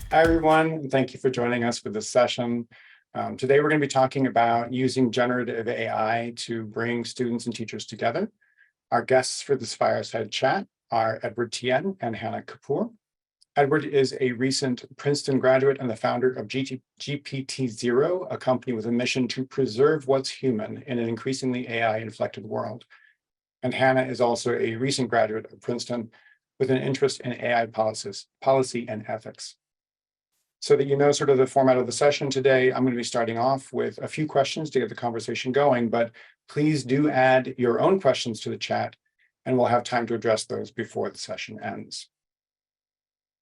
Hi, everyone, and thank you for joining us for this session. Today, we're going to be talking about using generative AI to bring students and teachers together. Our guests for this fireside chat are Edward Tian and Hannah Kapoor. Edward is a recent Princeton graduate and the founder of GPTZero, a company with a mission to preserve what's human in an increasingly AI-inflected world. And Hannah is also a recent graduate of Princeton with an interest in AI policy and ethics. So that you know sort of the format of the session today, I'm going to be starting off with a few questions to get the conversation going, but please do add your own questions to the chat, and we'll have time to address those before the session ends.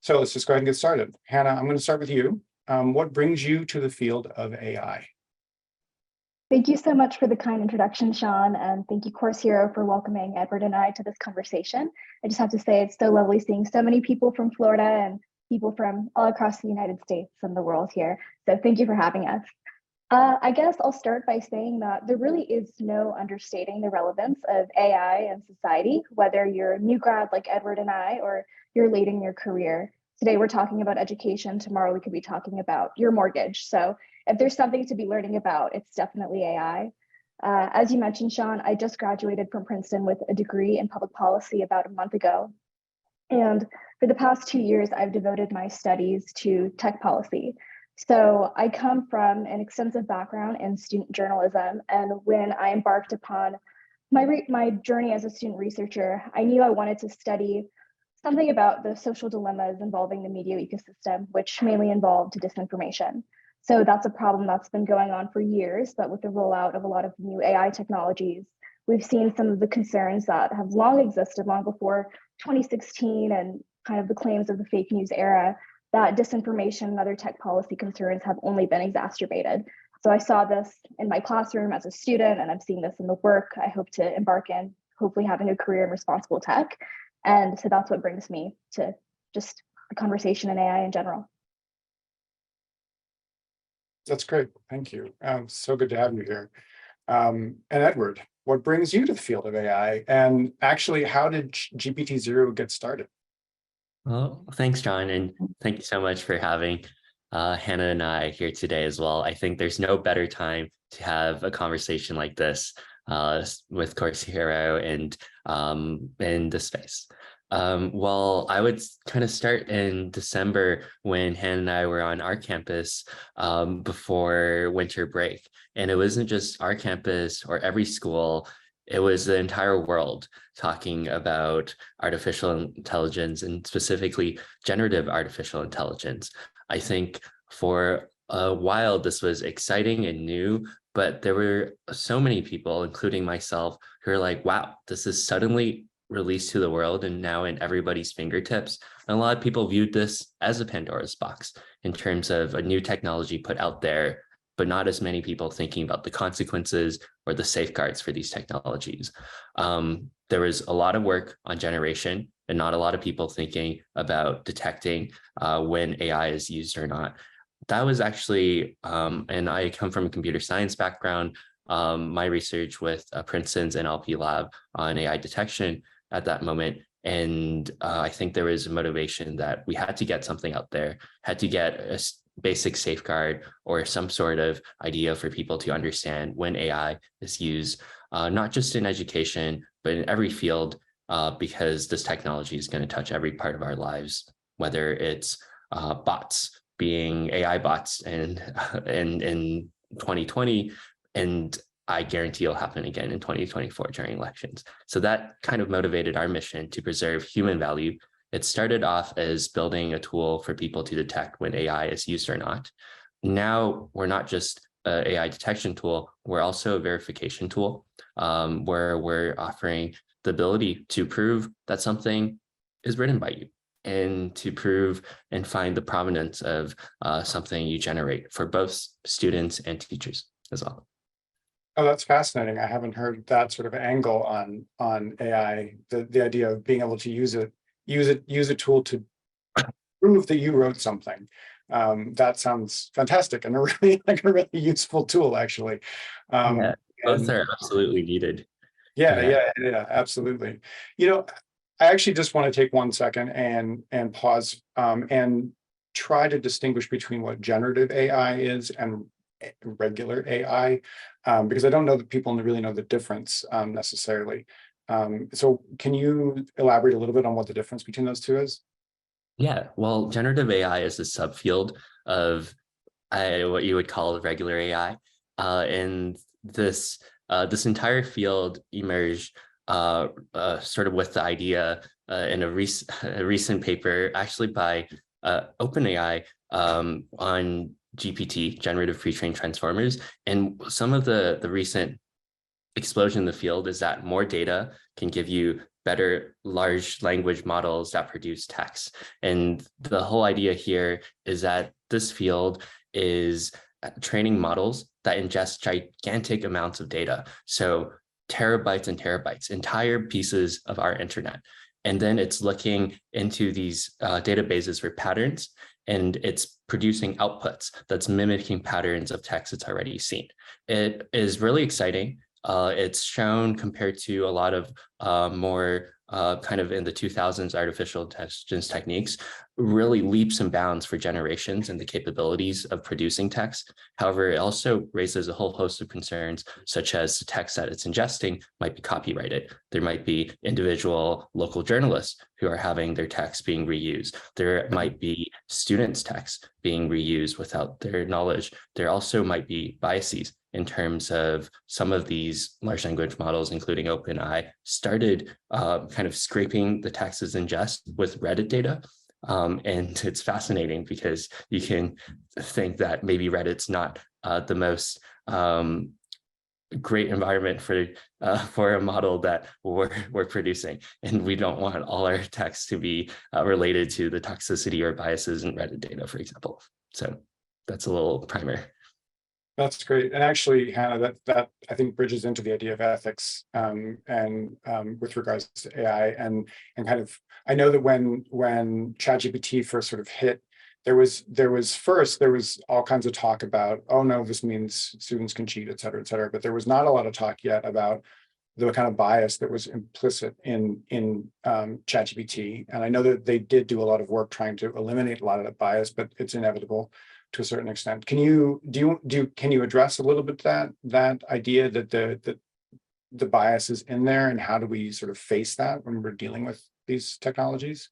So let's just go ahead and get started. Hannah, I'm going to start with you. What brings you to the field of AI? Thank you so much for the kind introduction, Sean, and thank you, GPTZero, for welcoming Edward and I to this conversation. I just have to say it's so lovely seeing so many people from Florida and people from all across the United States and the world here. So thank you for having us. I guess I'll start by saying that there really is no understating the relevance of AI in society, whether you're a new grad like Edward and I, or you're late in your career. Today, we're talking about education. Tomorrow, we could be talking about your mortgage. So if there's something to be learning about, it's definitely AI. As you mentioned, Sean, I just graduated from Princeton with a degree in public policy about a month ago. And for the past 2 years, I've devoted my studies to tech policy. So I come from an extensive background in student journalism. And when I embarked upon my journey as a student researcher, I knew I wanted to study something about the social dilemmas involving the media ecosystem, which mainly involved disinformation. So that's a problem that's been going on for years, but with the rollout of a lot of new AI technologies, we've seen some of the concerns that have long existed, long before 2016 and kind of the claims of the fake news era, that disinformation and other tech policy concerns have only been exacerbated. So I saw this in my classroom as a student, and I'm seeing this in the work I hope to embark in, hopefully having a career in responsible tech. And so that's what brings me to just the conversation in AI in general. That's great. Thank you. So good to have you here. And Edward, what brings you to the field of AI? And actually, how did GPTZero get started? Well, thanks, John, and thank you so much for having Hannah and I here today as well. I think there's no better time to have a conversation like this with GPTZero and in the space. Well, I would kind of start in December when Hannah and I were on our campus before winter break. And it wasn't just our campus or every school, it was the entire world talking about artificial intelligence and specifically generative artificial intelligence. I think for a while, this was exciting and new, but there were so many people, including myself, who are like, wow, this is suddenly released to the world and now in everybody's fingertips. And a lot of people viewed this as a Pandora's box in terms of a new technology put out there, but not as many people thinking about the consequences or the safeguards for these technologies. There was a lot of work on generation and not a lot of people thinking about detecting when AI is used or not. That was actually, and I come from a computer science background, my research with Princeton's NLP lab on AI detection at that moment. And I think there was a motivation that we had to get something out there, had to get a basic safeguard or some sort of idea for people to understand when AI is used, not just in education, but in every field, because this technology is going to touch every part of our lives, whether it's bots being AI bots in 2020, and I guarantee it'll happen again in 2024 during elections. So that kind of motivated our mission to preserve human value. It started off as building a tool for people to detect when AI is used or not. Now we're not just an AI detection tool, we're also a verification tool where we're offering the ability to prove that something is written by you and to prove and find the provenance of something you generate for both students and teachers as well. Oh, that's fascinating. I haven't heard that sort of angle on AI, the idea of being able to use a tool to prove that you wrote something. That sounds fantastic and a really useful tool, actually. Yeah, both are absolutely needed. Yeah, absolutely. You know, I actually just want to take 1 second and pause and try to distinguish between what generative AI is and regular AI, because I don't know that people really know the difference necessarily. So can you elaborate a little bit on what the difference between those two is? Yeah, well, generative AI is a subfield of what you would call regular AI. And this entire field emerged sort of with the idea in a recent paper, actually by OpenAI, on GPT, generative pre-trained transformers. And some of the recent explosion in the field is that more data can give you better large language models that produce text. And the whole idea here is that this field is training models that ingest gigantic amounts of data. So terabytes and terabytes, entire pieces of our internet. And then it's looking into these databases for patterns, and it's producing outputs that's mimicking patterns of text it's already seen. It is really exciting. It's shown compared to a lot of more kind of in the 2000s artificial intelligence techniques, really leaps and bounds for generations in the capabilities of producing text. However, it also raises a whole host of concerns, such as the text that it's ingesting might be copyrighted. There might be individual local journalists who are having their text being reused. There might be students' text being reused without their knowledge. There also might be biases in terms of some of these large language models, including OpenAI, started kind of scraping the text as ingest with Reddit data. And it's fascinating because you can think that maybe Reddit's not the most great environment for a model that we're producing. And we don't want all our text to be related to the toxicity or biases in Reddit data, for example. So that's a little primer. That's great. And actually, Hannah, that I think bridges into the idea of ethics and with regards to AI and kind of, I know that when ChatGPT first sort of hit, there was all kinds of talk about, oh no, this means students can cheat, et cetera, but there was not a lot of talk yet about the kind of bias that was implicit in ChatGPT. And I know that they did do a lot of work trying to eliminate a lot of that bias, but it's inevitable to a certain extent. Can you address a little bit that idea that the bias is in there, and how do we sort of face that when we're dealing with these technologies?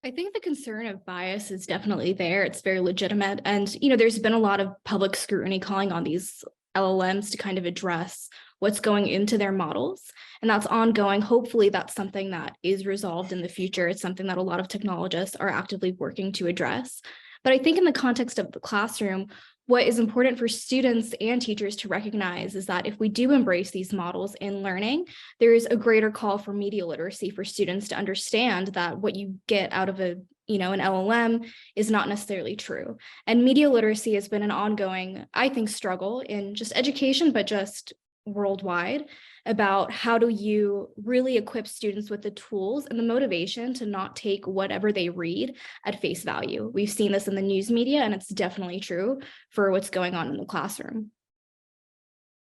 I think the concern of bias is definitely there. It's very legitimate. And, there's been a lot of public scrutiny calling on these LLMs to kind of address what's going into their models. And that's ongoing. Hopefully that's something that is resolved in the future. It's something that a lot of technologists are actively working to address. But I think in the context of the classroom, what is important for students and teachers to recognize is that if we do embrace these models in learning, there is a greater call for media literacy for students to understand that what you get out of an LLM is not necessarily true. And media literacy has been an ongoing, I think, struggle in just education, but just worldwide, about how do you really equip students with the tools and the motivation to not take whatever they read at face value. We've seen this in the news media, and it's definitely true for what's going on in the classroom.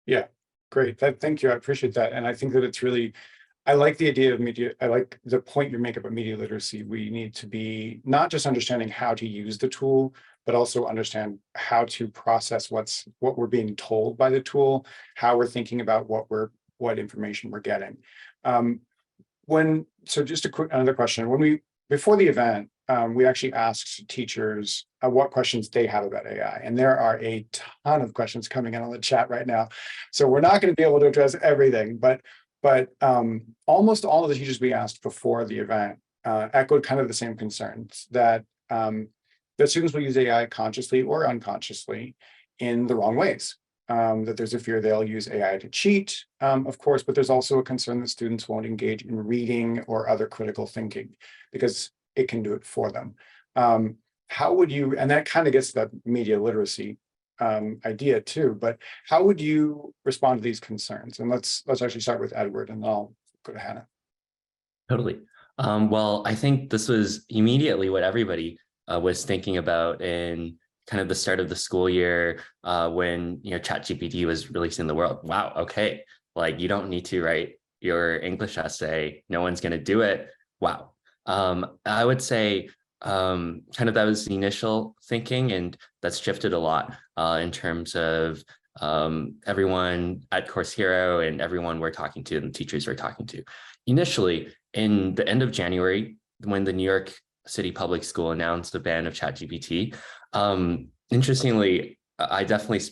Yeah, great. Thank you. I appreciate that. And I think that it's really, I like the idea of media. I like the point you make about media literacy. We need to be not just understanding how to use the tool, but also understand how to process what we're being told by the tool, how we're thinking about what information we're getting. So just another question. Before the event, we actually asked teachers what questions they have about AI, and there are a ton of questions coming in on the chat right now. So we're not going to be able to address everything, but almost all of the teachers we asked before the event echoed kind of the same concerns that students will use AI consciously or unconsciously in the wrong ways. That there's a fear they'll use AI to cheat, of course, but there's also a concern that students won't engage in reading or other critical thinking because it can do it for them. How would you, and that kind of gets to that media literacy idea too, but how would you respond to these concerns? And let's actually start with Edward, and then I'll go to Hannah. Totally. Well, I think this was immediately what everybody was thinking about in kind of the start of the school year when ChatGPT was released in the world. Wow, okay, like you don't need to write your English essay. No one's going to do it. Wow. I would say kind of that was the initial thinking, and that's shifted a lot in terms of everyone at GPTZero and everyone we're talking to and the teachers we're talking to. Initially, in the end of January, when the New York City Public School announced the ban of ChatGPT, interestingly, I definitely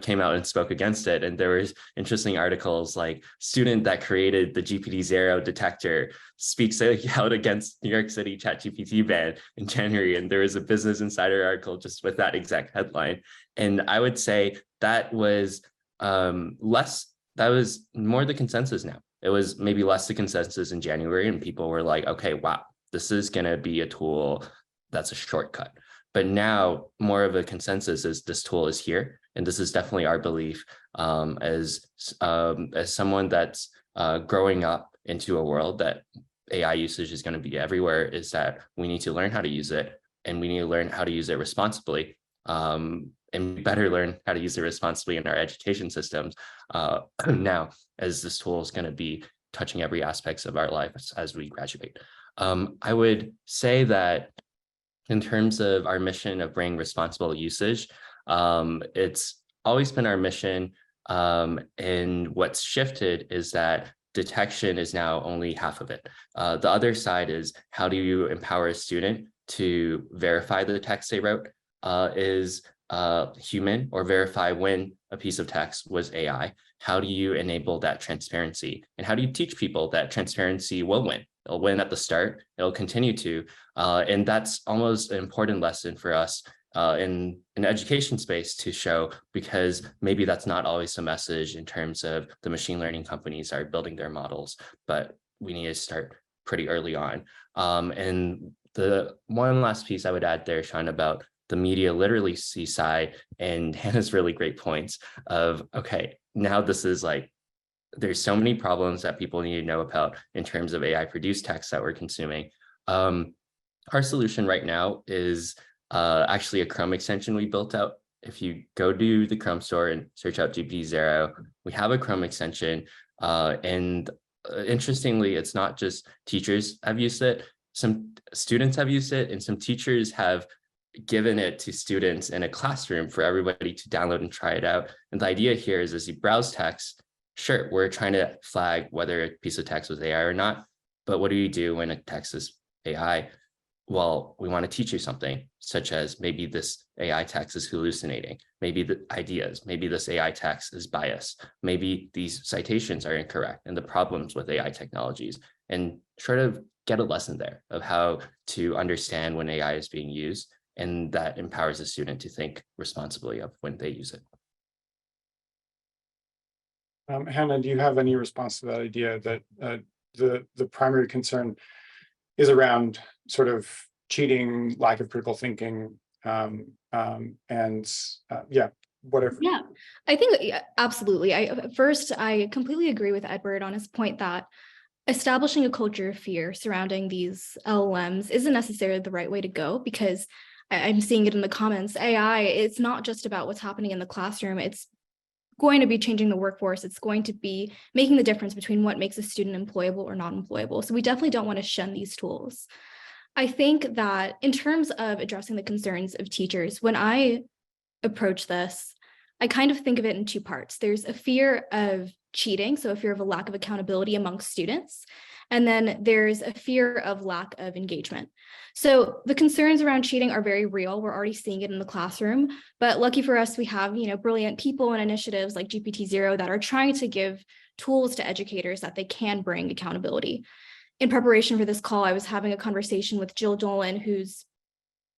came out and spoke against it. And there was interesting articles like student that created the GPTZero detector speaks out against New York City ChatGPT ban in January. And there was a Business Insider article just with that exact headline. And I would say that was that was more the consensus now. It was maybe less the consensus in January, and people were like, okay, wow, this is going to be a tool that's a shortcut. But now more of a consensus is this tool is here. And this is definitely our belief as someone that's growing up into a world that AI usage is going to be everywhere, is that we need to learn how to use it, and we need to learn how to use it responsibly, and better learn how to use it responsibly in our education systems now, as this tool is going to be touching every aspects of our lives as we graduate. I would say that in terms of our mission of bringing responsible usage, it's always been our mission. And what's shifted is that detection is now only half of it. The other side is, how do you empower a student to verify the text they wrote is human, or verify when a piece of text was AI? How do you enable that transparency? And how do you teach people that transparency will win? It'll win at the start, it'll continue to. And that's almost an important lesson for us in an education space to show, because maybe that's not always the message in terms of the machine learning companies are building their models, but we need to start pretty early on. And the one last piece I would add there, Sean, about the media literacy side, and Hannah's really great points of, okay, now this is like, there's so many problems that people need to know about in terms of AI produced text that we're consuming. Our solution right now is actually a Chrome extension we built out. If you go to the Chrome store and search out GPTZero, we have a Chrome extension. And interestingly, it's not just teachers have used it. Some students have used it, and some teachers have given it to students in a classroom for everybody to download and try it out. And the idea here is, as you browse text, sure, we're trying to flag whether a piece of text was AI or not, but what do you do when a text is AI? Well, we want to teach you something, such as maybe this AI text is hallucinating, maybe the ideas, maybe this AI text is biased, maybe these citations are incorrect, and the problems with AI technologies, and sort of get a lesson there of how to understand when AI is being used, and that empowers the student to think responsibly of when they use it. Hannah, do you have any response to that idea that the primary concern is around sort of cheating, lack of critical thinking, and whatever? Yeah, I think absolutely. I completely agree with Edward on his point that establishing a culture of fear surrounding these LLMs isn't necessarily the right way to go, because I'm seeing it in the comments. AI, it's not just about what's happening in the classroom. It's going to be changing the workforce. It's going to be making the difference between what makes a student employable or not employable. So we definitely don't want to shun these tools. I think that in terms of addressing the concerns of teachers, when I approach this, I kind of think of it in two parts. There's a fear of cheating, so a fear of a lack of accountability amongst students. And then there's a fear of lack of engagement. So the concerns around cheating are very real. We're already seeing it in the classroom, but lucky for us, we have, brilliant people and initiatives like GPTZero that are trying to give tools to educators that they can bring accountability. In preparation for this call, I was having a conversation with Jill Dolan, who's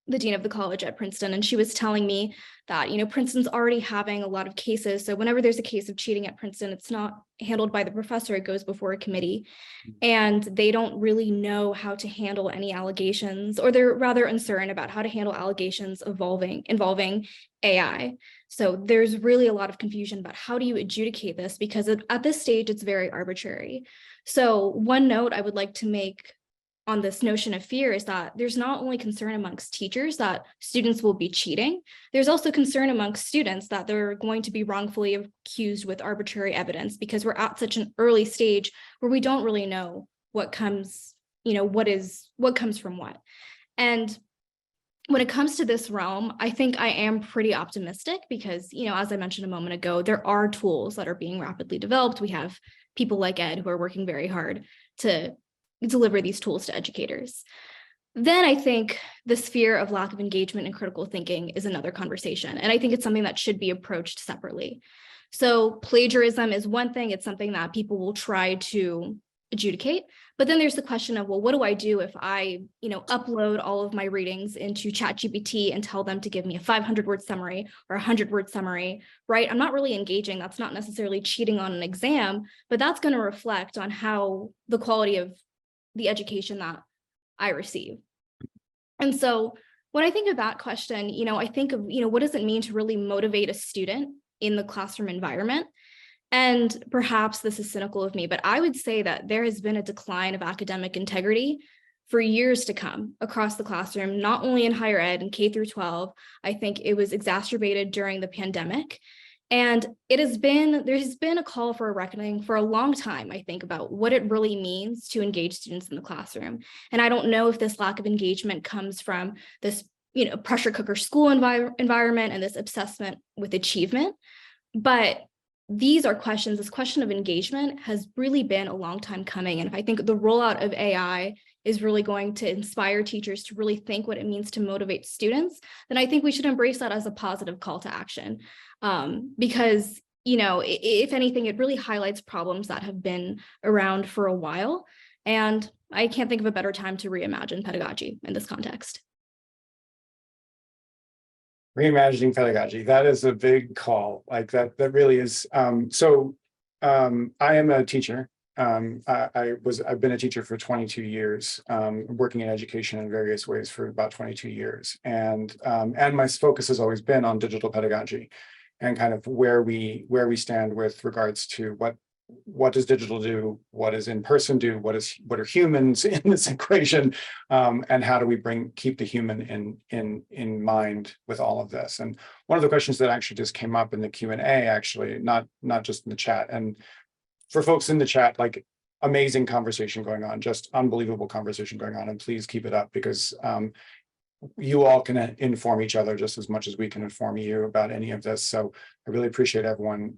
the dean of the college at Princeton, and she was telling me that, Princeton's already having a lot of cases. So whenever there's a case of cheating at Princeton, it's not handled by the professor, it goes before a committee. And they don't really know how to handle any allegations, or they're rather uncertain about how to handle allegations involving AI. So there's really a lot of confusion about how do you adjudicate this, because at this stage, it's very arbitrary. So one note I would like to make on this notion of fear is that there's not only concern amongst teachers that students will be cheating, there's also concern amongst students that they're going to be wrongfully accused with arbitrary evidence, because we're at such an early stage where we don't really know what comes, what comes from what. And when it comes to this realm, I think I am pretty optimistic because, as I mentioned a moment ago, there are tools that are being rapidly developed. We have people like Ed who are working very hard to deliver these tools to educators. Then I think the sphere of lack of engagement and critical thinking is another conversation. And I think it's something that should be approached separately. So plagiarism is one thing. It's something that people will try to adjudicate. But then there's the question of, well, what do I do if I, upload all of my readings into ChatGPT and tell them to give me a 500-word summary or a 100-word summary, right? I'm not really engaging. That's not necessarily cheating on an exam, but that's going to reflect on how the quality of the education that I receive. And so when I think of that question, I think of, what does it mean to really motivate a student in the classroom environment? And perhaps this is cynical of me, but I would say that there has been a decline of academic integrity for years to come across the classroom, not only in higher ed and K through 12. I think it was exacerbated during the pandemic. And there's been a call for a reckoning for a long time, I think, about what it really means to engage students in the classroom. And I don't know if this lack of engagement comes from this, pressure cooker school environment and this obsessment with achievement. But these are questions, this question of engagement has really been a long time coming. And I think the rollout of AI is really going to inspire teachers to really think what it means to motivate students, then I think we should embrace that as a positive call to action. Because, if anything, it really highlights problems that have been around for a while. And I can't think of a better time to reimagine pedagogy in this context. Reimagining pedagogy. That is a big call. Like that really is. I am a teacher. I've been a teacher for 22 years, working in education in various ways for about 22 years. And my focus has always been on digital pedagogy and kind of where we stand with regards to what does digital do, what does in-person do, what are humans in this equation, and how do we keep the human in mind with all of this. And one of the questions that actually just came up in the Q&A, actually, not just in the chat, and for folks in the chat, like, amazing conversation going on, just unbelievable conversation going on, and please keep it up, because you all can inform each other just as much as we can inform you about any of this. So I really appreciate everyone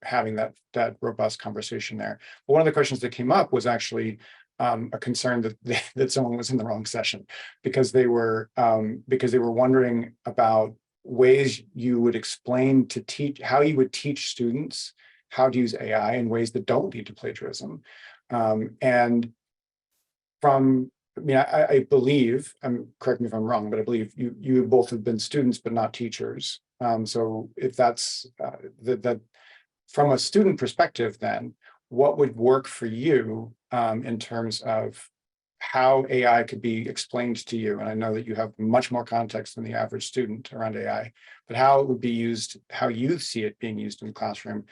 having that robust conversation there. But one of the questions that came up was actually a concern that someone was in the wrong session, because they were wondering about ways you would explain how you would teach students how to use AI in ways that don't lead to plagiarism. And from I believe, correct me if I'm wrong, but I believe you both have been students, but not teachers. So if that's that from a student perspective, then what would work for you in terms of how AI could be explained to you? And I know that you have much more context than the average student around AI, but how it would be used, how you see it being used in the classroom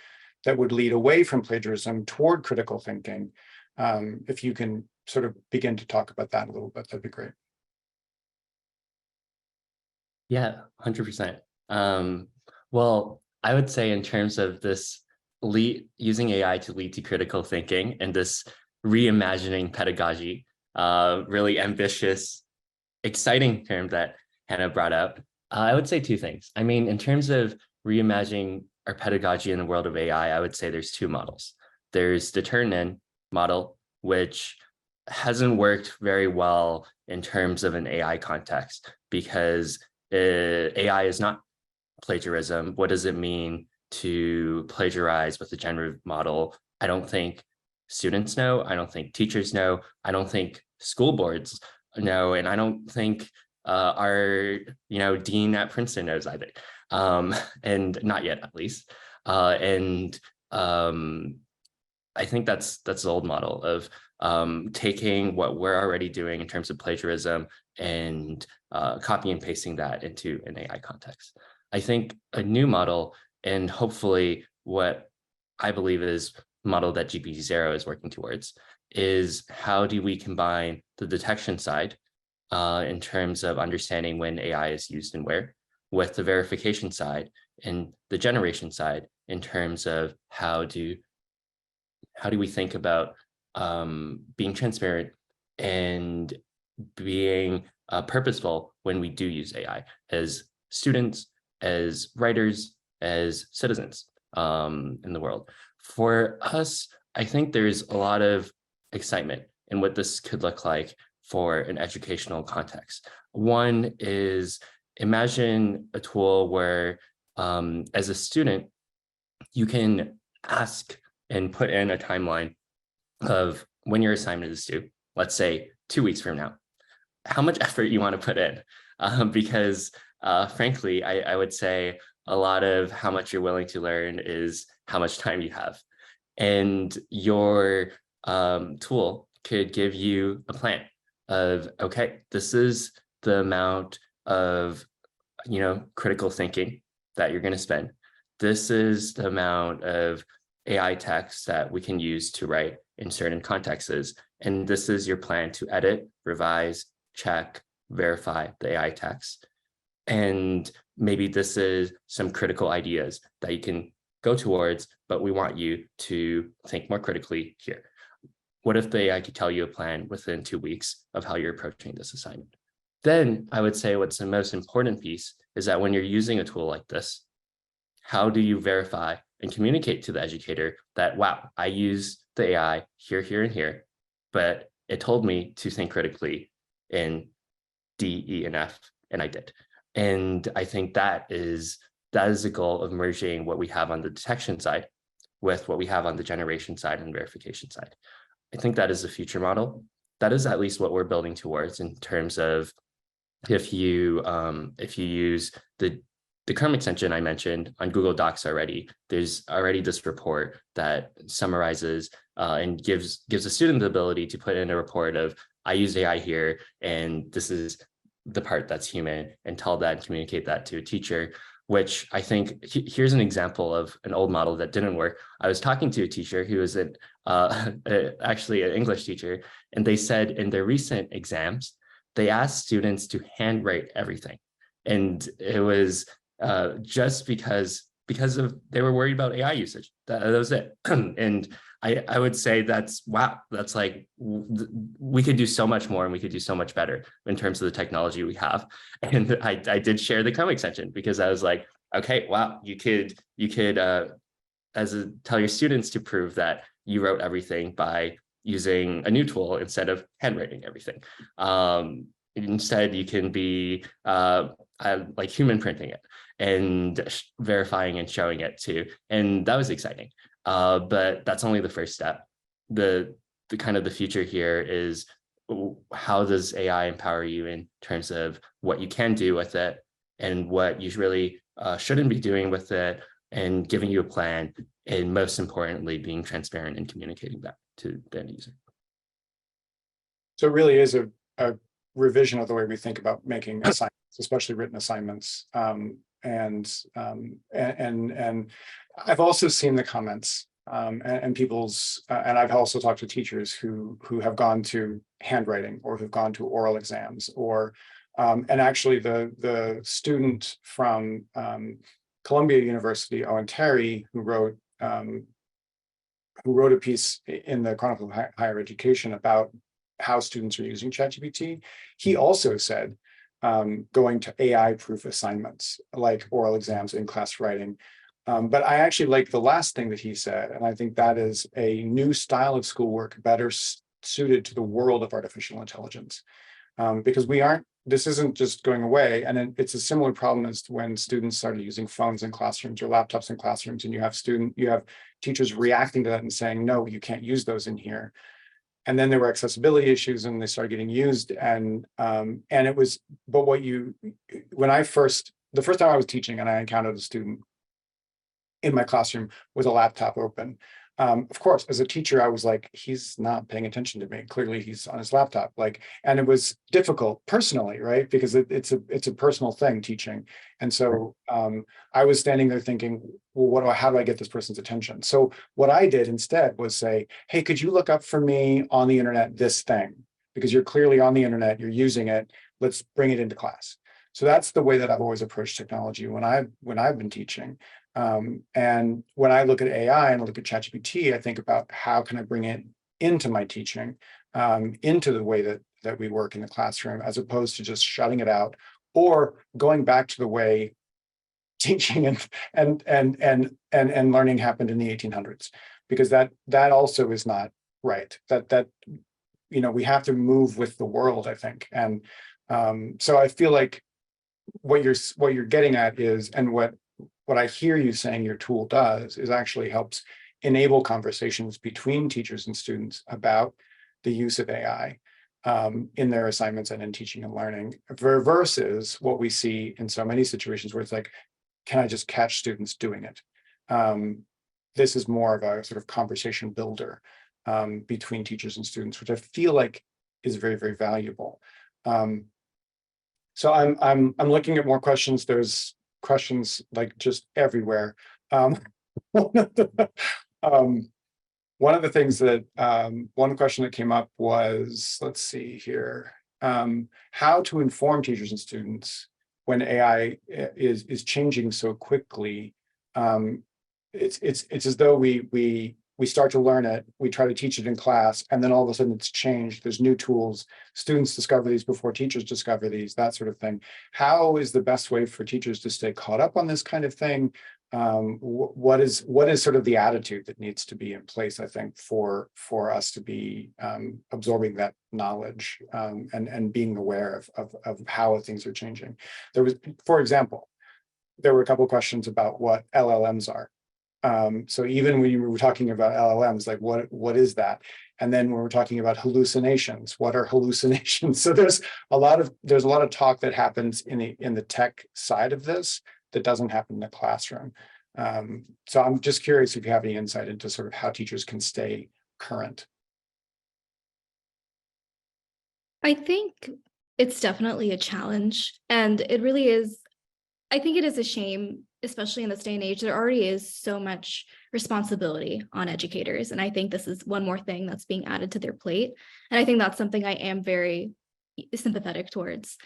that would lead away from plagiarism toward critical thinking. If you can sort of begin to talk about that a little bit, that'd be great. Yeah, 100%. Well, I would say in terms of this using AI to lead to critical thinking and this reimagining pedagogy, really ambitious, exciting term that Hannah brought up, I would say two things. I mean, in terms of reimagining our pedagogy in the world of AI, I would say there's two models. There's the turn-in model, which hasn't worked very well in terms of an AI context, because AI is not plagiarism. What does it mean to plagiarize with a generative model? I don't think students know. I don't think teachers know. I don't think school boards know. And I don't think our dean at Princeton knows either. And not yet, at least. I think that's the old model of taking what we're already doing in terms of plagiarism and copy and pasting that into an AI context. I think a new model, and hopefully what I believe is the model that GPTZero is working towards, is how do we combine the detection side in terms of understanding when AI is used and where, with the verification side and the generation side in terms of how do we think about being transparent and being purposeful when we do use AI as students, as writers, as citizens in the world. For us, I think there's a lot of excitement in what this could look like for an educational context. One is, imagine a tool where as a student, you can ask and put in a timeline of when your assignment is due, let's say 2 weeks from now, how much effort you want to put in. Because frankly, I would say a lot of how much you're willing to learn is how much time you have. And your tool could give you a plan of, okay, this is the amount of critical thinking that you're going to spend. This is the amount of AI text that we can use to write in certain contexts. And this is your plan to edit, revise, check, verify the AI text. And maybe this is some critical ideas that you can go towards, but we want you to think more critically here. What if the AI could tell you a plan within 2 weeks of how you're approaching this assignment? Then I would say what's the most important piece is that when you're using a tool like this, how do you verify and communicate to the educator that, wow, I used the AI here, here, and here, but it told me to think critically in D, E, and F, and I did. And I think that is the goal of merging what we have on the detection side with what we have on the generation side and verification side. I think that is the future model. That is at least what we're building towards in terms of if you use the Chrome extension I mentioned on Google Docs already, there's already this report that summarizes and gives a student the ability to put in a report of, I use AI here, and this is the part that's human, and tell that and communicate that to a teacher, which I think, here's an example of an old model that didn't work. I was talking to a teacher who was actually an English teacher, and they said in their recent exams, they asked students to handwrite everything. And it was just because they were worried about AI usage. That was it. And I would say that's, wow, that's like, we could do so much more and we could do so much better in terms of the technology we have. And I did share the Chrome extension because I was like, okay, wow, you could tell your students to prove that you wrote everything by using a new tool instead of handwriting everything. Instead, you can be like human printing it and verifying and showing it too. And that was exciting. But that's only the first step. The kind of the future here is, how does AI empower you in terms of what you can do with it and what you really shouldn't be doing with it, and giving you a plan, and most importantly, being transparent and communicating that to the end user. So it really is a revision of the way we think about making assignments, especially written assignments. And I've also seen the comments and people's, and I've also talked to teachers who have gone to handwriting or who've gone to oral exams, or and actually the student from Columbia University, Owen Terry, who wrote a piece in the Chronicle of Higher Education about how students are using ChatGPT. He also said going to AI-proof assignments like oral exams in class writing. But I actually like the last thing that he said, and I think that is a new style of schoolwork better suited to the world of artificial intelligence, because this isn't just going away. And it's a similar problem as when students started using phones in classrooms or laptops in classrooms, and you have teachers reacting to that and saying, no, you can't use those in here. And then there were accessibility issues and they started getting used. And it was, but the first time I was teaching and I encountered a student in my classroom with a laptop open, of course, as a teacher, I was like, he's not paying attention to me. Clearly he's on his laptop. And it was difficult personally, right? Because it's a personal thing, teaching. And so I was standing there thinking, well, how do I get this person's attention? So what I did instead was say, hey, could you look up for me on the internet this thing? Because you're clearly on the internet, you're using it, let's bring it into class. So that's the way that I've always approached technology when I've been teaching. And when I look at AI and I look at ChatGPT, I think about how can I bring it into my teaching, into the way that that we work in the classroom, as opposed to just shutting it out or going back to the way teaching and learning happened in the 1800s, because that also is not right. That we have to move with the world, I think. And so I feel like what you're getting at is, and what I hear you saying your tool does, is actually helps enable conversations between teachers and students about the use of AI in their assignments and in teaching and learning, versus what we see in so many situations where it's like, can I just catch students doing it? This is more of a sort of conversation builder between teachers and students, which I feel like is very, very valuable. So I'm looking at more questions. There's questions like just everywhere. One of the things that one question that came up was, let's see here, how to inform teachers and students when AI is changing so quickly. It's as though we start to learn it, we try to teach it in class, and then all of a sudden it's changed. There's new tools. Students discover these before teachers discover these, that sort of thing. How is the best way for teachers to stay caught up on this kind of thing? What is sort of the attitude that needs to be in place, I think, for us to be absorbing that knowledge and being aware of how things are changing? There was, for example, there were a couple of questions about what LLMs are. So even when you were talking about LLMs, like what is that? And then when we're talking about hallucinations, what are hallucinations? So there's a lot of talk that happens in the tech side of this that doesn't happen in the classroom. So I'm just curious if you have any insight into sort of how teachers can stay current. I think it's definitely a challenge, and it really is. I think it is a shame, especially in this day and age. There already is so much responsibility on educators, and I think this is one more thing that's being added to their plate. And I think that's something I am very sympathetic towards.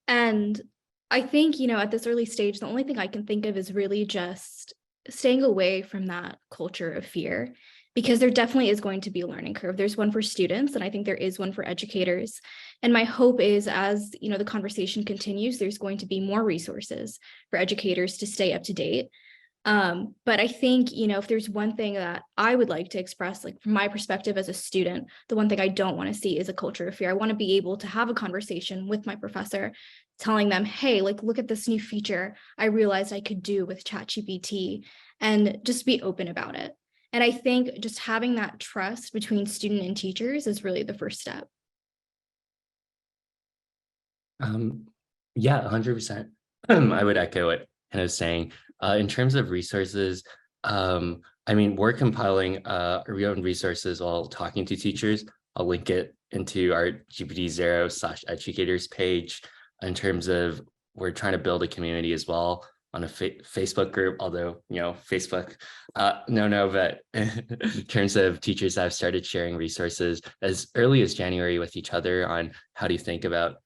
And I think, at this early stage, the only thing I can think of is really just staying away from that culture of fear, because there definitely is going to be a learning curve. There's one for students, and I think there is one for educators. And my hope is, as the conversation continues, there's going to be more resources for educators to stay up to date. But I think, if there's one thing that I would like to express, like from my perspective as a student, the one thing I don't want to see is a culture of fear. I want to be able to have a conversation with my professor, telling them, hey, like, look at this new feature I realized I could do with ChatGPT, and just be open about it. And I think just having that trust between student and teachers is really the first step. Yeah, 100%. I would echo what Hannah was saying. In terms of resources, we're compiling our own resources while talking to teachers. I'll link it into our GPTZero/educators page. In terms of, we're trying to build a community as well on a Facebook group, although, Facebook, but in terms of teachers that have started sharing resources as early as January with each other on how do you think about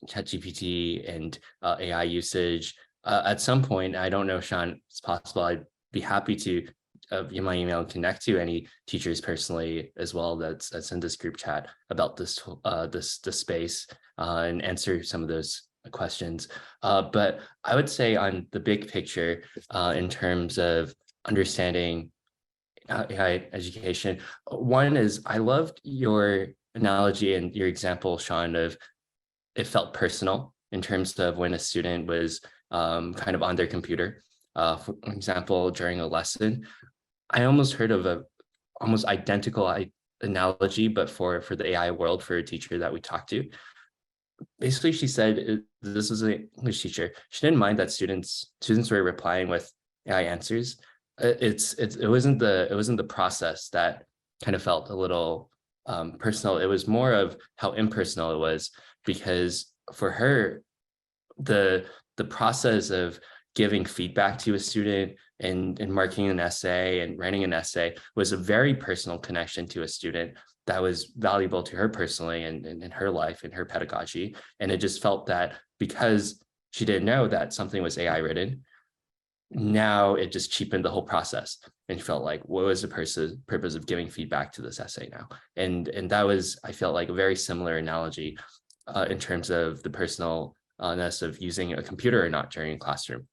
ChatGPT and AI usage. At some point, I don't know, Sean, it's possible, I'd be happy to in my email connect to any teachers personally as well that's in this group chat about this space and answer some of those questions. But I would say on the big picture, in terms of understanding AI education, one is, I loved your analogy and your example, Sean, of it felt personal in terms of when a student was kind of on their computer. For example, during a lesson, I almost heard of a almost identical analogy, but for the AI world, for a teacher that we talked to. Basically, she said, this was an English teacher. She didn't mind that students were replying with AI answers. It wasn't the process that kind of felt a little personal. It was more of how impersonal it was, because for her, the process of giving feedback to a student and marking an essay and writing an essay was a very personal connection to a student that was valuable to her personally and in her life and her pedagogy. And it just felt that because she didn't know that something was AI written, now it just cheapened the whole process and felt like, what was the purpose of giving feedback to this essay now? And that was, I felt like, a very similar analogy in terms of the personalness of using a computer or not during a classroom.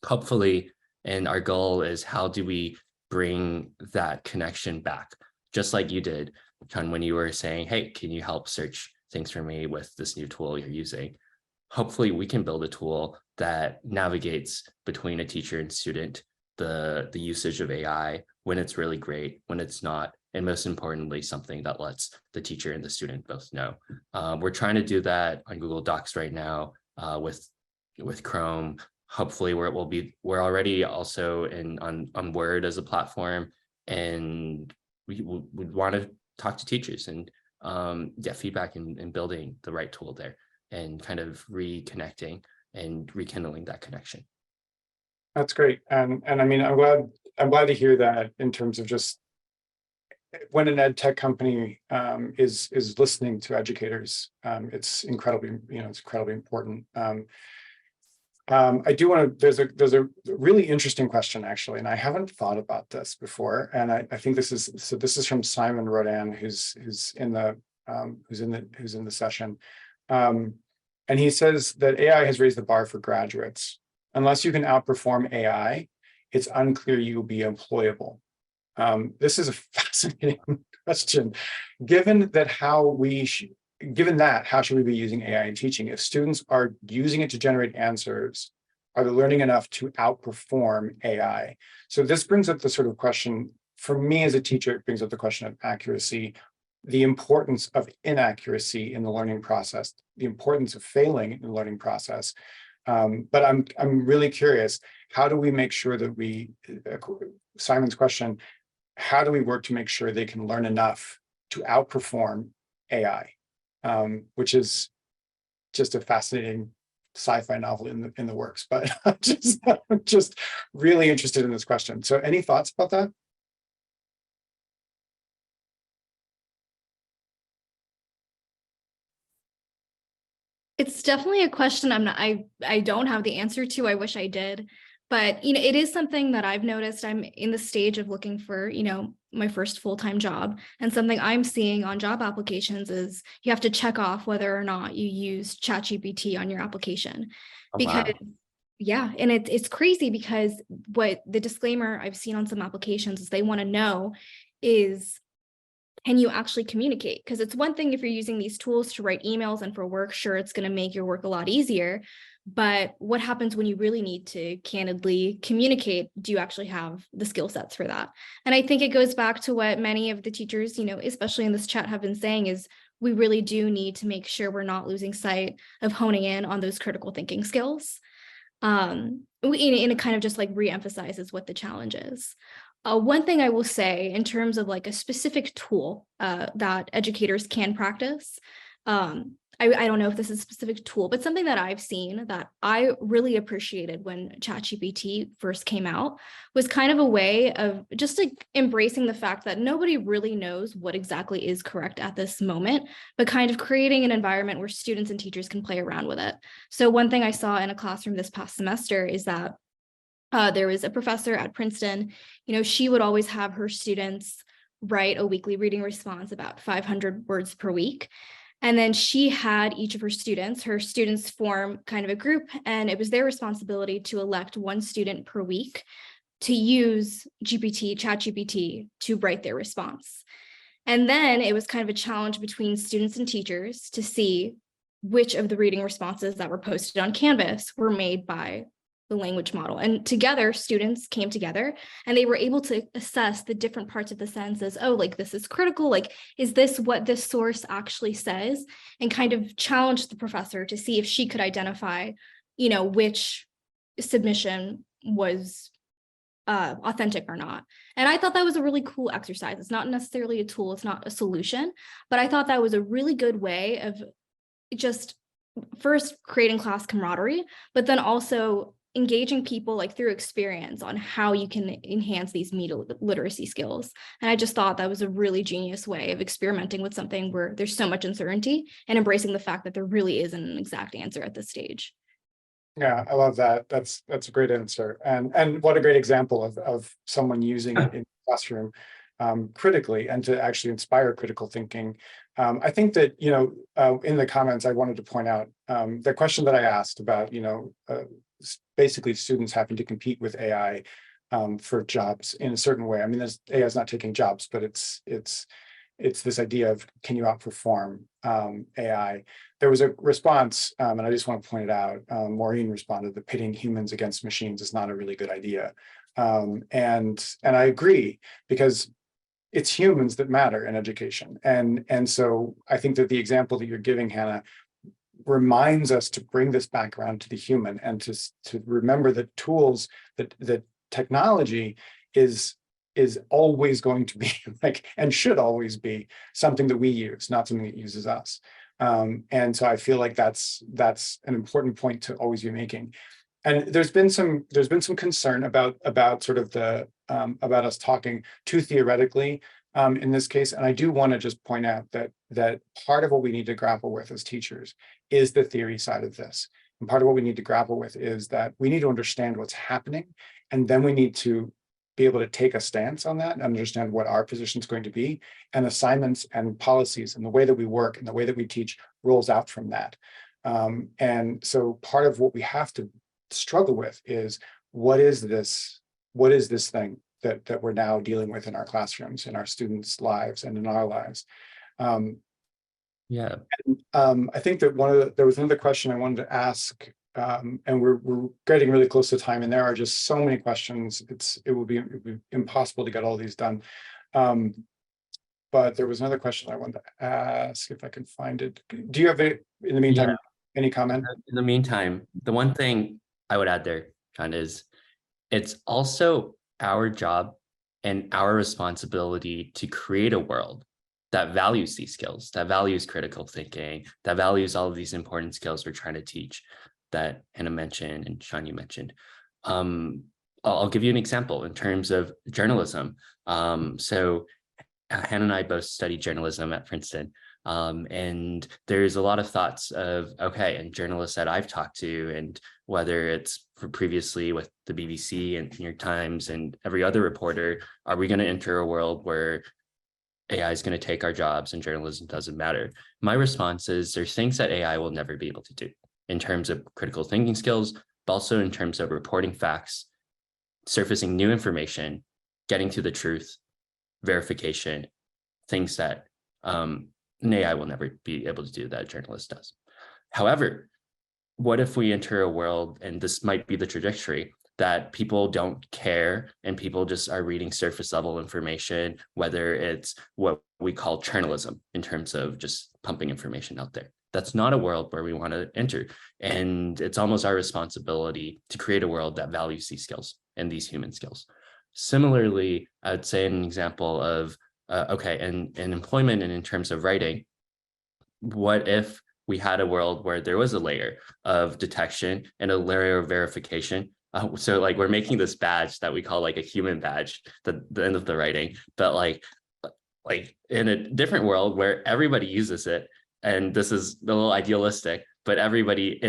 Hopefully, and our goal is, how do we bring that connection back? Just like you did, Chun, when you were saying, hey, can you help search things for me with this new tool you're using? Hopefully we can build a tool that navigates between a teacher and student, the usage of AI, when it's really great, when it's not, and most importantly, something that lets the teacher and the student both know. We're trying to do that on Google Docs right now with Chrome. Hopefully we're already also on Word as a platform, and we would want to talk to teachers and get feedback in building the right tool there, and kind of reconnecting and rekindling that connection. That's great. And I mean, I'm glad to hear that, in terms of just when an ed tech company is listening to educators, it's incredibly important. I do want to, there's a really interesting question, actually, and I haven't thought about this before. And I think this is from Simon Rodan, who's in the session. And he says that AI has raised the bar for graduates. Unless you can outperform AI, it's unclear you'll be employable. This is a fascinating question. Given that, how should we be using AI in teaching? If students are using it to generate answers, are they learning enough to outperform AI? So this brings up the sort of question, for me as a teacher, it brings up the question of accuracy, the importance of inaccuracy in the learning process, the importance of failing in the learning process. But I'm really curious, how do we make sure that Simon's question, how do we work to make sure they can learn enough to outperform AI? Which is just a fascinating sci-fi novel in the works, but I'm just really interested in this question. So any thoughts about that? It's definitely a question I don't have the answer to. I wish I did. But, it is something that I've noticed. I'm in the stage of looking for, my first full-time job. And something I'm seeing on job applications is you have to check off whether or not you use ChatGPT on your application. Oh, Because, wow. yeah, and it's crazy, because what the disclaimer I've seen on some applications is they want to know is, can you actually communicate? Because it's one thing if you're using these tools to write emails and for work, sure, it's going to make your work a lot easier. But what happens when you really need to candidly communicate? Do you actually have the skill sets for that? And I think it goes back to what many of the teachers, especially in this chat, have been saying, is we really do need to make sure we're not losing sight of honing in on those critical thinking skills. And it kind of just like reemphasizes what the challenge is. One thing I will say in terms of like a specific tool that educators can practice, I don't know if this is a specific tool, but something that I've seen that I really appreciated when ChatGPT first came out was kind of a way of just like embracing the fact that nobody really knows what exactly is correct at this moment, but kind of creating an environment where students and teachers can play around with it. So one thing I saw in a classroom this past semester is that there was a professor at Princeton, she would always have her students write a weekly reading response about 500 words per week. And then she had each of her students form kind of a group, and it was their responsibility to elect one student per week to use ChatGPT to write their response. And then it was kind of a challenge between students and teachers to see which of the reading responses that were posted on Canvas were made by the language model. And together, students came together and they were able to assess the different parts of the sentence as, oh, like this is critical, like, is this what this source actually says? And kind of challenge the professor to see if she could identify, which submission was authentic or not. And I thought that was a really cool exercise. It's not necessarily a tool, it's not a solution, but I thought that was a really good way of just first creating class camaraderie, but then also engaging people like through experience on how you can enhance these media literacy skills. And I just thought that was a really genius way of experimenting with something where there's so much uncertainty and embracing the fact that there really isn't an exact answer at this stage. Yeah, I love that. That's a great answer, and what a great example of someone using it in the classroom critically and to actually inspire critical thinking. I think that in the comments I wanted to point out the question that I asked about basically students having to compete with AI for jobs in a certain way. I mean, AI is not taking jobs, but it's this idea of, can you outperform AI? There was a response, and I just want to point it out. Maureen responded that pitting humans against machines is not a really good idea. And I agree, because it's humans that matter in education. And so I think that the example that you're giving, Hannah, reminds us to bring this back around to the human, and to remember that tools, that technology is always going to be and should always be something that we use, not something that uses us. And so I feel like that's an important point to always be making. And there's been some concern about sort of the about us talking too theoretically in this case. And I do want to just point out that part of what we need to grapple with as teachers is the theory side of this. And part of what we need to grapple with is that we need to understand what's happening, and then we need to be able to take a stance on that and understand what our position is going to be, and assignments and policies and the way that we work and the way that we teach rolls out from that. And so part of what we have to struggle with is, what is this thing that we're now dealing with in our classrooms, in our students' lives, and in our lives. Yeah. I think that there was another question I wanted to ask, and we're getting really close to time, and there are just so many questions. It would be impossible to get all these done. But there was another question I wanted to ask, if I can find it. Do you have it in the meantime? Any comment? In the meantime, the one thing I would add there, John, is it's also our job and our responsibility to create a world that values these skills, that values critical thinking, that values all of these important skills we're trying to teach, that Hannah mentioned and Sean, you mentioned. I'll give you an example in terms of journalism. So Hannah and I both studied journalism at Princeton. And there's a lot of thoughts of, okay, and journalists that I've talked to, and whether it's previously with the BBC and New York Times and every other reporter, are we going to enter a world where AI is going to take our jobs and journalism doesn't matter? My response is, there's things that AI will never be able to do in terms of critical thinking skills, but also in terms of reporting facts, surfacing new information, getting to the truth, verification, things that an AI will never be able to do that a journalist does. However, what if we enter a world, and this might be the trajectory, that people don't care and people just are reading surface level information, whether it's what we call journalism in terms of just pumping information out there. That's not a world where we want to enter. And it's almost our responsibility to create a world that values these skills and these human skills. Similarly, I'd say an example of, okay, in employment and in terms of writing, what if we had a world where there was a layer of detection and a layer of verification? So like, we're making this badge that we call like a human badge, the end of the writing, but like in a different world where everybody uses it, and this is a little idealistic, but everybody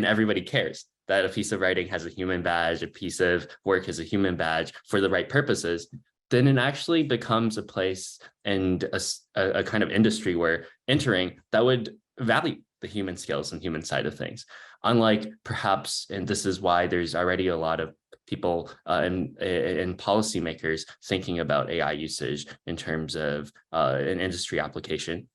cares that a piece of writing has a human badge, a piece of work has a human badge for the right purposes, then it actually becomes a place and a kind of industry where entering that would value the human skills and human side of things. Unlike perhaps, and this is why there's already a lot of people and policymakers thinking about AI usage in terms of an industry application.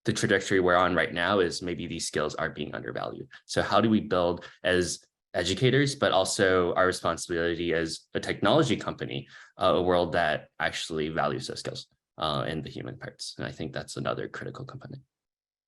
The trajectory we're on right now is maybe these skills are being undervalued. So how do we build, as educators, but also our responsibility as a technology company, a world that actually values those skills and the human parts? And I think that's another critical component.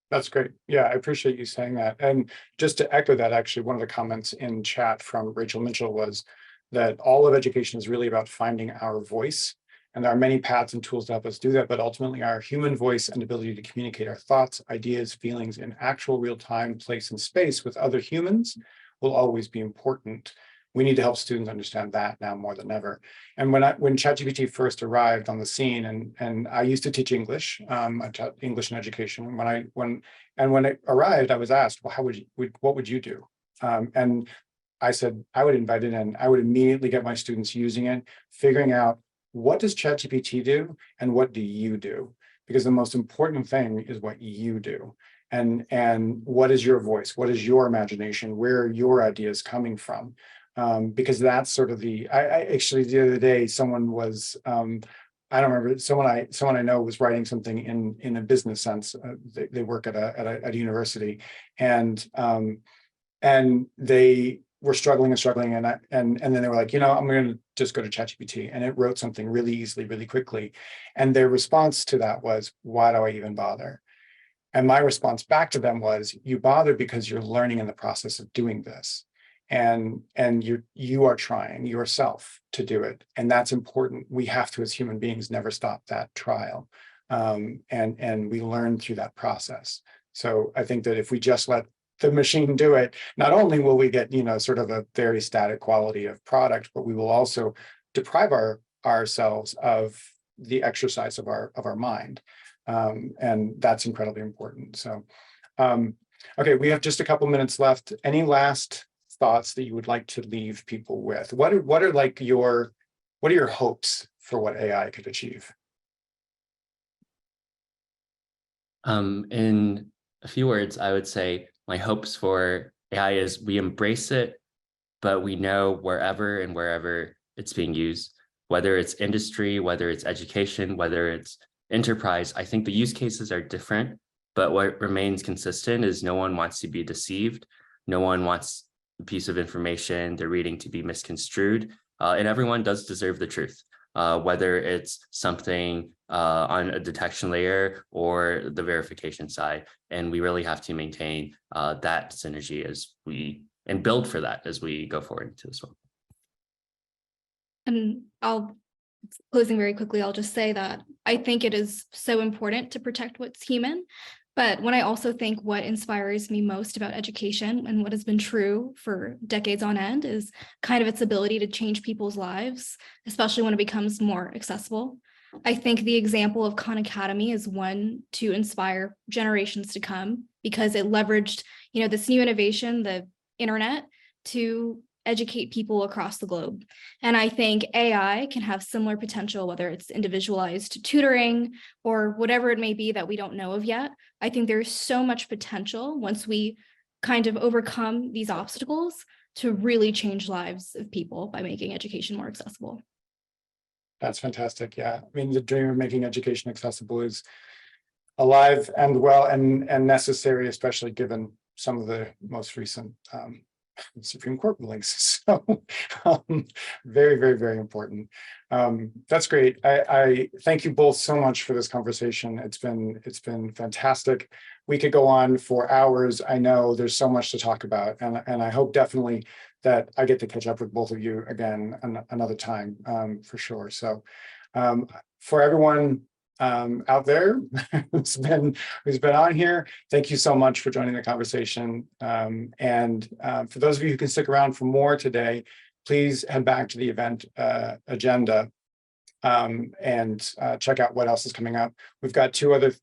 That's great. Yeah, I appreciate you saying that. And just to echo that, actually, one of the comments in chat from Rachel Mitchell was that all of education is really about finding our voice. And there are many paths and tools to help us do that, but ultimately our human voice and ability to communicate our thoughts, ideas, feelings in actual real time, place, and space with other humans will always be important. We need to help students understand that now more than ever. And when ChatGPT first arrived on the scene, and I used to teach English, I taught English in education. When it arrived, I was asked, well, what would you do? And I said, I would invite it in. I would immediately get my students using it, figuring out what does ChatGPT do and what do you do? Because the most important thing is what you do. And what is your voice? What is your imagination? Where are your ideas coming from? Because that's sort of I actually the other day, someone was, I don't remember, someone I know was writing something in a business sense. They work at a university, and they were struggling, and then they were like, I'm going to just go to ChatGPT, and it wrote something really easily, really quickly. And their response to that was, why do I even bother? And my response back to them was, you bother because you're learning in the process of doing this. And you are trying yourself to do it. And that's important. We have to, as human beings, never stop that trial. And we learn through that process. So I think that if we just let the machine do it, not only will we get, sort of a very static quality of product, but we will also deprive ourselves of the exercise of our mind. And that's incredibly important. So, okay, we have just a couple minutes left. Any last thoughts that you would like to leave people with? What are your hopes for what AI could achieve? In a few words, I would say my hopes for AI is we embrace it, but we know wherever it's being used, whether it's industry, whether it's education, whether it's enterprise, I think the use cases are different, but what remains consistent is no one wants to be deceived. No one wants a piece of information they're reading to be misconstrued, and everyone does deserve the truth, whether it's something on a detection layer or the verification side. And we really have to maintain that synergy and build for that as we go forward into this one. And closing very quickly, I'll just say that I think it is so important to protect what's human. But when I also think what inspires me most about education and what has been true for decades on end is kind of its ability to change people's lives, especially when it becomes more accessible. I think the example of Khan Academy is one to inspire generations to come because it leveraged, this new innovation, the internet, to educate people across the globe. And I think AI can have similar potential, whether it's individualized tutoring or whatever it may be that we don't know of yet. I think there's so much potential once we kind of overcome these obstacles to really change lives of people by making education more accessible. That's fantastic. Yeah. I mean, the dream of making education accessible is alive and well and necessary, especially given some of the most recent Supreme Court rulings. So very, very, very important. That's great. I thank you both so much for this conversation. It's been fantastic. We could go on for hours. I know there's so much to talk about, and I hope definitely that I get to catch up with both of you again another time, for sure. So for everyone out there who's been on here, thank you so much for joining the conversation. And for those of you who can stick around for more today, please head back to the event agenda and check out what else is coming up. We've got two other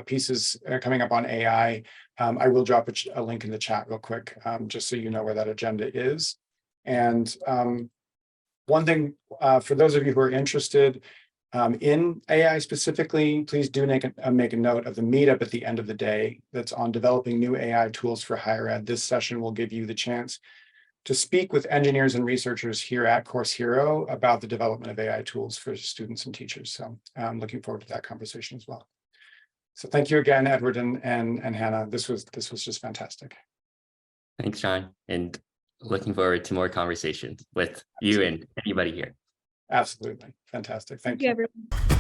pieces coming up on AI. I will drop a link in the chat real quick, just so you know where that agenda is. And one thing for those of you who are interested in AI specifically, please do make a note of the meetup at the end of the day that's on developing new AI tools for higher ed. This session will give you the chance to speak with engineers and researchers here at CourseHero about the development of AI tools for students and teachers. So I'm looking forward to that conversation as well. So thank you again, Edward and Hannah. This was just fantastic. Thanks, John. And looking forward to more conversations with you and anybody here. Absolutely. Fantastic. Thank you. Everyone.